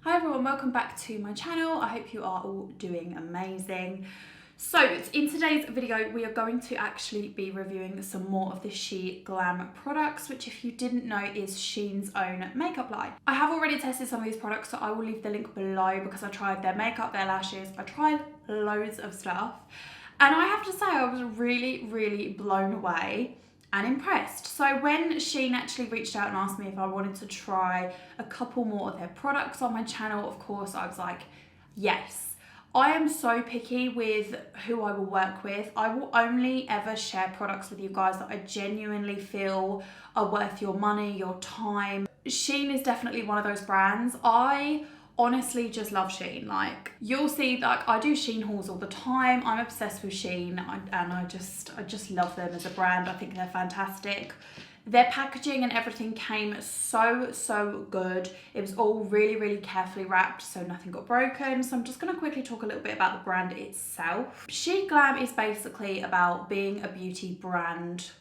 Hi everyone, welcome back to my channel. I hope you are all doing amazing. So in today's video, we are going to actually be reviewing some more of the Sheglam products, which if you didn't know is Shein's own makeup line. I have already tested some of these products, so I will leave the link below because I tried their makeup, their lashes, I tried loads of stuff. And I have to say I was really blown away and impressed. So when Shein actually reached out and asked me if I wanted to try a couple more of their products on my channel, of course I was like, yes. I am so picky with who I will work with. I will only ever share products with you guys that I genuinely feel are worth your money, your time. Shein is definitely one of those brands. I honestly just love Shein. Like, you'll see, like, I do Shein hauls all the time. I'm obsessed with Shein and I just love them as a brand. I think they're fantastic. Their packaging and everything came so good. It was all really carefully wrapped, so nothing got broken. So I'm just gonna quickly talk a little bit about the brand itself. Sheglam is basically about being a beauty brand,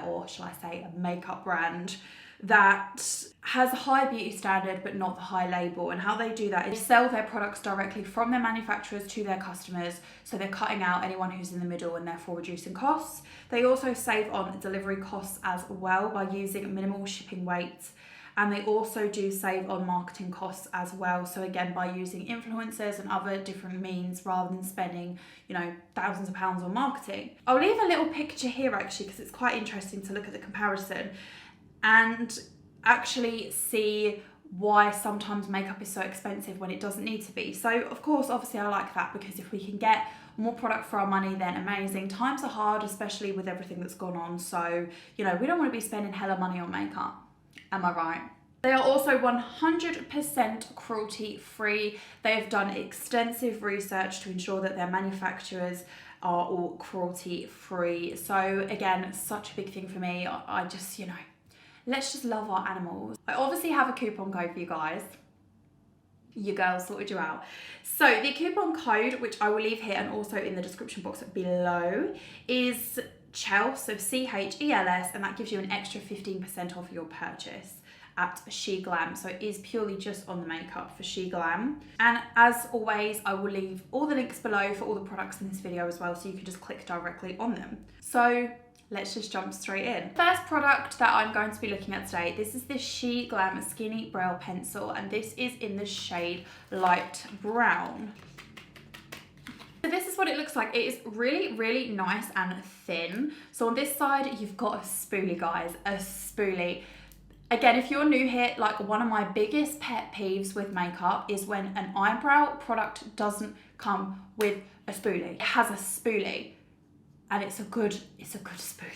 or shall I say a makeup brand, that has a high beauty standard but not the high label. And how they do that is sell their products directly from their manufacturers to their customers, so they're cutting out anyone who's in the middle and therefore reducing costs. They also save on delivery costs as well by using minimal shipping weights, and they also do save on marketing costs as well, so again by using influencers and other different means rather than spending, you know, thousands of pounds on marketing. I'll leave a little picture here actually because it's quite interesting to look at the comparison and actually see why sometimes makeup is so expensive when it doesn't need to be. So of course, obviously I like that because if we can get more product for our money, then amazing. Times are hard, especially with everything that's gone on. So, you know, we don't want to be spending hella money on makeup. Am I right? They are also 100% cruelty free. They have done extensive research to ensure that their manufacturers are all cruelty free. So again, such a big thing for me. I just, you know, let's just love our animals. I obviously have a coupon code for you guys. Your girl sorted you out. So the coupon code, which I will leave here and also in the description box below, is CHELS, so CHELS, and that gives you an extra 15% off your purchase at Sheglam. So it is purely just on the makeup for Sheglam. And as always, I will leave all the links below for all the products in this video as well, so you can just click directly on them. So let's just jump straight in. First product that I'm going to be looking at today, this is the Sheglam Skinny Brow Pencil, and this is in the shade Light Brown. So this is what it looks like. It is really nice and thin. So on this side, you've got a spoolie, guys, a spoolie. Again, if you're new here, like one of my biggest pet peeves with makeup is when an eyebrow product doesn't come with a spoolie. It has a spoolie. And it's a good spoolie.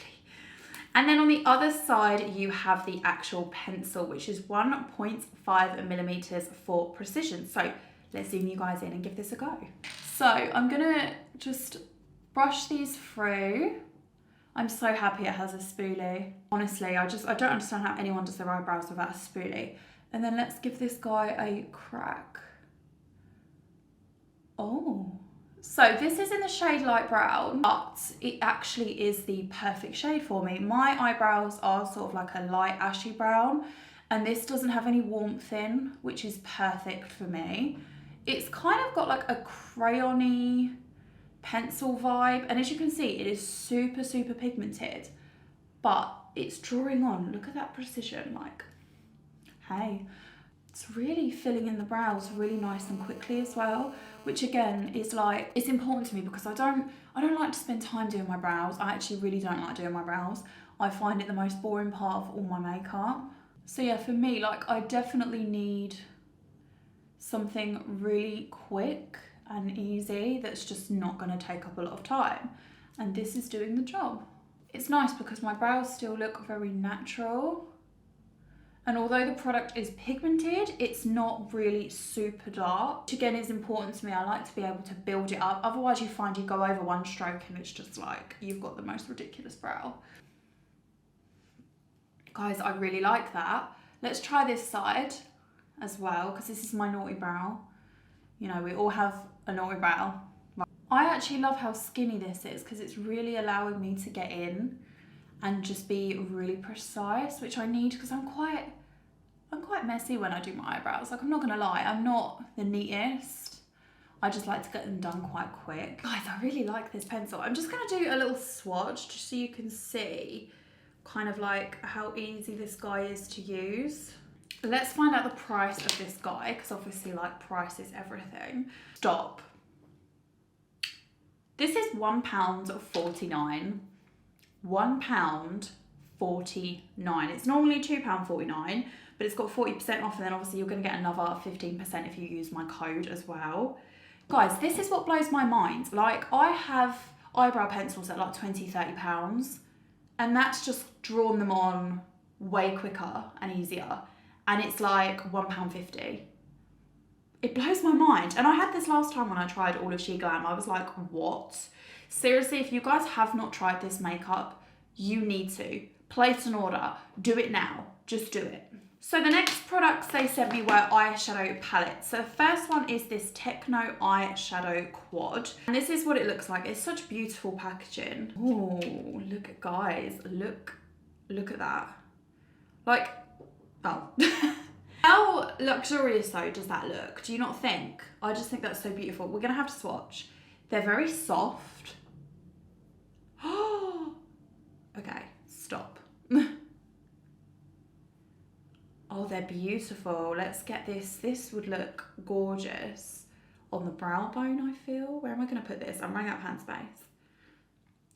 And then on the other side, you have the actual pencil, which is 1.5 millimeters for precision. So let's zoom you guys in and give this a go. So I'm gonna just brush these through. I'm so happy it has a spoolie. Honestly, I don't understand how anyone does their eyebrows without a spoolie. And then let's give this guy a crack. Oh. So this is in the shade Light Brown, but it actually is the perfect shade for me. My eyebrows are sort of like a light ashy brown, and this doesn't have any warmth in, which is perfect for me. It's kind of got like a crayon-y pencil vibe, and as you can see, it is super pigmented, but it's drawing on. Look at that precision, like, hey. It's really filling in the brows really nice and quickly as well, which again is like, it's important to me because I don't like to spend time doing my brows. I actually really don't like doing my brows. I find it the most boring part of all my makeup. So yeah, for me, like, I definitely need something really quick and easy that's just not going to take up a lot of time. And this is doing the job. It's nice because my brows still look very natural. And although the product is pigmented, it's not really super dark, which again is important to me. I like to be able to build it up. Otherwise you find you go over one stroke and it's just like, you've got the most ridiculous brow. Guys, I really like that. Let's try this side as well, because this is my naughty brow. You know, we all have a naughty brow. I actually love how skinny this is because it's really allowing me to get in and just be really precise, which I need because I'm quite I'm quite messy when I do my eyebrows. Like, I'm not gonna lie, I'm not the neatest. I just like to get them done quite quick. Guys, I really like this pencil. I'm just gonna do a little swatch just so you can see kind of like how easy this guy is to use. Let's find out the price of this guy, because obviously like price is everything. Stop. This is £1.49. £1.49. It's normally £2.49, but it's got 40% off, and then obviously you're gonna get another 15% if you use my code as well. Guys, this is what blows my mind. Like, I have eyebrow pencils at like £20–30, and that's just drawn them on way quicker and easier. And it's like £1.50. It blows my mind. And I had this last time when I tried all of Sheglam. I was like, what? Seriously, if you guys have not tried this makeup, you need to. Place an order. Do it now. Just do it. So the next products they sent me were eyeshadow palettes. So the first one is this Techno eyeshadow quad. And this is what it looks like. It's such beautiful packaging. Oh, look at guys. Look at that. Like, oh. How luxurious though does that look? Do you not think? I just think that's so beautiful. We're gonna have to swatch. They're very soft. Oh, okay, stop. Oh, they're beautiful. Let's get this. This would look gorgeous on the brow bone, I feel. Where am I gonna put this? I'm running out of hand space.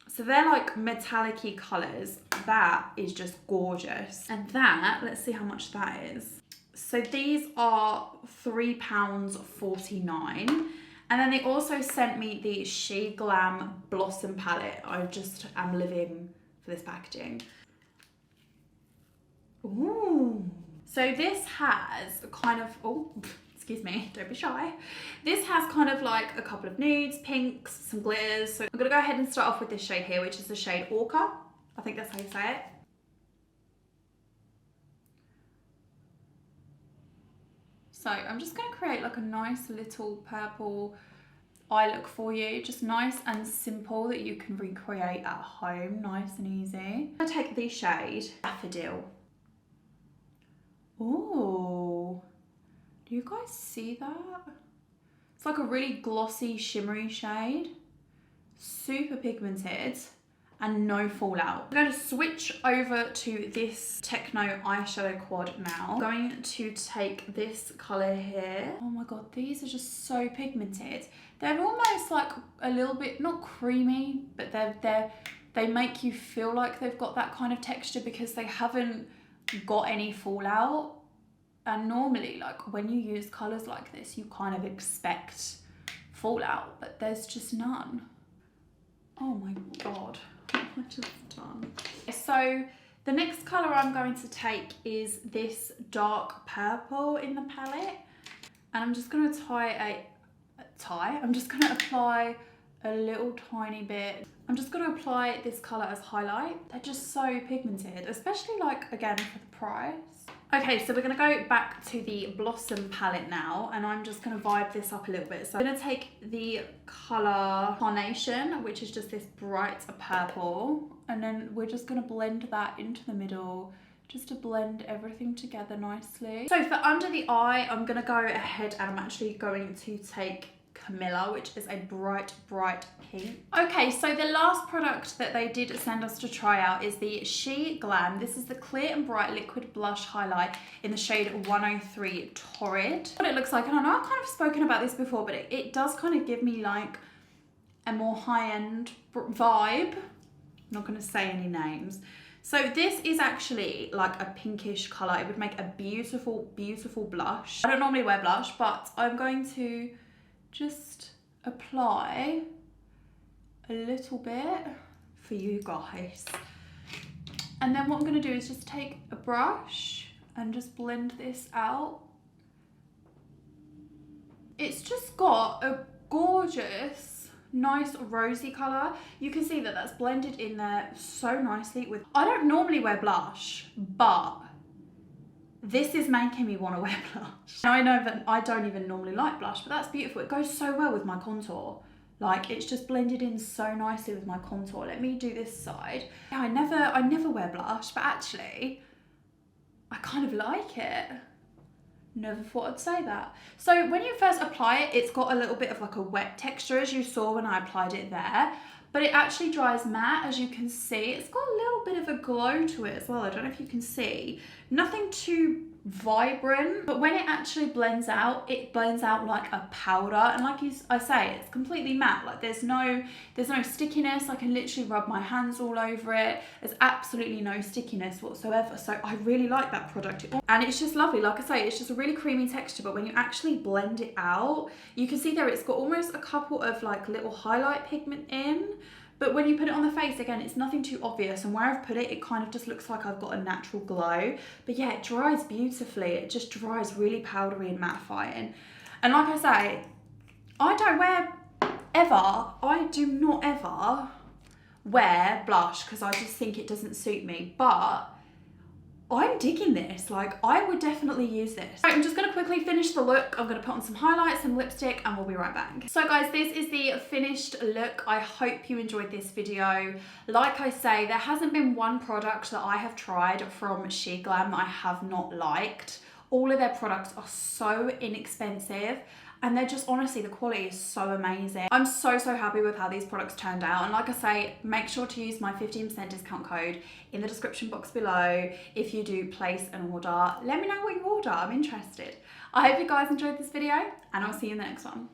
So they're like metallic-y colours. That is just gorgeous. And that, let's see how much that is. So these are £3.49. And then they also sent me the Sheglam Blossom palette. I just am living for this packaging. Ooh. So this has kind of, oh, excuse me, don't be shy. This has kind of like a couple of nudes, pinks, some glitters. So I'm gonna go ahead and start off with this shade here, which is the shade Orca. I think that's how you say it. So I'm just gonna create like a nice little purple eye look for you. Just nice and simple that you can recreate at home, nice and easy. I'm gonna take the shade Daffodil. Ooh, do you guys see that? It's like a really glossy, shimmery shade. Super pigmented and no fallout. I'm going to switch over to this Techno eyeshadow quad now. I'm going to take this colour here. Oh my god, these are just so pigmented. They're almost like a little bit, not creamy, but they make you feel like they've got that kind of texture because they haven't got any fallout. And normally, like when you use colours like this, you kind of expect fallout, but there's just none. Oh my god, what have I just done? So the next colour I'm going to take is this dark purple in the palette, and I'm just going to I'm just going to apply a little tiny bit. I'm just going to apply this colour as highlight. They're just so pigmented, especially like, again, for the price. Okay, so we're going to go back to the Blossom palette now, and I'm just going to vibe this up a little bit. So I'm going to take the colour Carnation, which is just this bright purple, and then we're just going to blend that into the middle just to blend everything together nicely. So for under the eye, I'm going to go ahead and I'm actually going to take Camilla, which is a bright pink. Okay, so the last product that they did send us to try out is the Sheglam. This is the Clear and Bright Liquid Blush Highlight in the shade 103 Torrid. What it looks like, and I know I've kind of spoken about this before, but it does kind of give me like a more high-end vibe. I'm not going to say any names. So this is actually like a pinkish colour. It would make a beautiful blush. I don't normally wear blush, but I'm going to just apply a little bit for you guys. And then what I'm going to do is just take a brush and just blend this out. It's just got a gorgeous, nice rosy colour. You can see that that's blended in there so nicely with... I don't normally wear blush, but this is making me want to wear blush. I know that I don't even normally like blush, but that's beautiful. It goes so well with my contour. Like, it's just blended in so nicely with my contour. Let me do this side. Yeah, I never wear blush, but actually, I kind of like it. Never thought I'd say that. So when you first apply it, it's got a little bit of like a wet texture, as you saw when I applied it there, but it actually dries matte, as you can see. It's got a little bit of a glow to it as well. I don't know if you can see. Nothing too vibrant, but when it actually blends out, it blends out like a powder, and like I say, it's completely matte. Like there's no stickiness. I can literally rub my hands all over it. There's absolutely no stickiness whatsoever, so I really like that product, and it's just lovely. Like I say, it's just a really creamy texture, but when you actually blend it out, you can see there it's got almost a couple of like little highlight pigment in. But when you put it on the face, again, it's nothing too obvious. And where I've put it, it kind of just looks like I've got a natural glow. But yeah, it dries beautifully. It just dries really powdery and mattifying. And like I say, I do not ever wear blush because I just think it doesn't suit me. But I'm digging this. Like, I would definitely use this. So I'm just going to quickly finish the look. I'm going to put on some highlights, some lipstick, and we'll be right back. So guys, this is the finished look. I hope you enjoyed this video. Like I say, there hasn't been one product that I have tried from Sheglam that I have not liked. All of their products are so inexpensive, and they're just, honestly, the quality is so amazing. I'm so happy with how these products turned out. And like I say, make sure to use my 15% discount code in the description box below if you do place an order. Let me know what you order. I'm interested. I hope you guys enjoyed this video, and I'll see you in the next one.